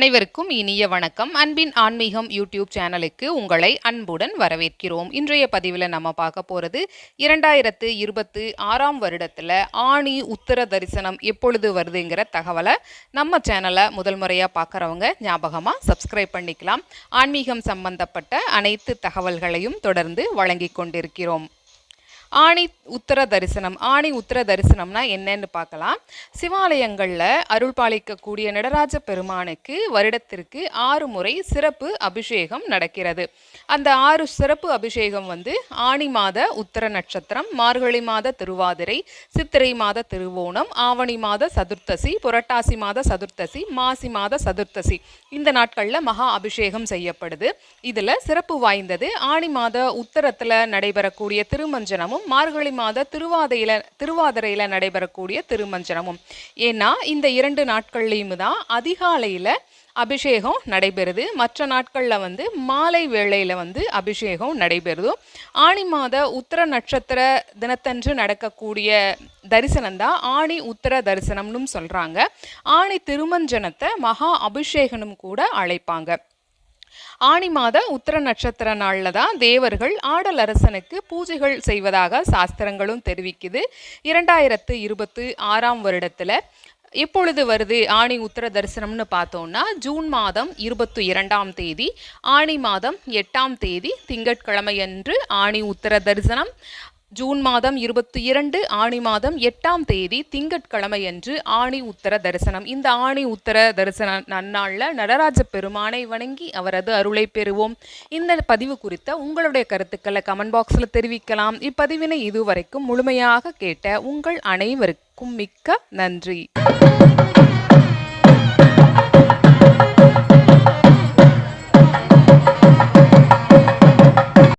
அனைவருக்கும் இனிய வணக்கம். அன்பின் ஆன்மீகம் யூடியூப் சேனலுக்கு உங்களை அன்புடன் வரவேற்கிறோம். இன்றைய பதிவில் நம்ம பார்க்க போகிறது 2026 வருடத்தில் ஆணி உத்திர தரிசனம் எப்பொழுது வருதுங்கிற தகவலை நம்ம சேனலை முதல் முறையாக பார்க்குறவங்க ஞாபகமாக சப்ஸ்கிரைப் பண்ணிக்கலாம். ஆன்மீகம் சம்பந்தப்பட்ட அனைத்து தகவல்களையும் தொடர்ந்து வழங்கி கொண்டிருக்கிறோம். ஆணி உத்திர தரிசனம்னா என்னன்னு பார்க்கலாம். சிவாலயங்களில் அருள் பாலிக்கக்கூடிய நடராஜ பெருமானுக்கு வருடத்திற்கு 6 முறை சிறப்பு அபிஷேகம் நடக்கிறது. அந்த 6 சிறப்பு அபிஷேகம் ஆணி மாத உத்திர நட்சத்திரம், மார்கழி மாத திருவாதிரை, சித்திரை மாத திருவோணம், ஆவணி மாத சதுர்த்தசி, புரட்டாசி மாத சதுர்த்தசி, மாசி மாத சதுர்த்தசி இந்த நாட்களில் மகா அபிஷேகம் செய்யப்படுது. இதில் சிறப்பு வாய்ந்தது ஆணி மாத உத்தரத்தில் நடைபெறக்கூடிய திருமஞ்சனமும் மார்கழி மாத திருவாதிரையில் நடைபெறக்கூடிய திருமஞ்சனமும். ஏன்னா இந்த 2 நாட்கள்லையும் தான் அதிகாலையில் அபிஷேகம் நடைபெறுது. மற்ற நாட்களில் மாலை வேளையில் அபிஷேகம் நடைபெறுது. ஆணி மாத உத்திர நட்சத்திர தினத்தன்று நடக்கக்கூடிய தரிசனம்தான் ஆணி உத்திர தரிசனம்னு சொல்கிறாங்க. ஆணி திருமஞ்சனத்தை மகா அபிஷேகனும் கூட அழைப்பாங்க. ஆணி மாத உத்திர நட்சத்திர நாளில் தான் தேவர்கள் ஆடல் அரசனுக்கு பூஜைகள் செய்வதாக சாஸ்திரங்களும் தெரிவிக்குது. 2026 வருடத்தில் எப்பொழுது வருது ஆணி உத்திர தரிசனம்னு பார்த்தோம்னா, ஜூன் மாதம் 22ஆம் தேதி, ஆணி மாதம் 8ஆம் தேதி திங்கட்கிழமையன்று ஆணி உத்திர தரிசனம். ஜூன் மாதம் 22 ஆணி மாதம் 8ஆம் தேதி திங்கட்கிழமையன்று ஆணி உத்திர தரிசனம். இந்த ஆணி உத்திர தரிசன நன்னாளில் நடராஜ பெருமானை வணங்கி அவரது அருளை பெறுவோம். இந்த பதிவு குறித்த உங்களுடைய கருத்துக்களை கமெண்ட் பாக்ஸில் தெரிவிக்கலாம். இப்பதிவினை இதுவரைக்கும் முழுமையாக கேட்ட உங்கள் அனைவருக்கும் மிக்க நன்றி.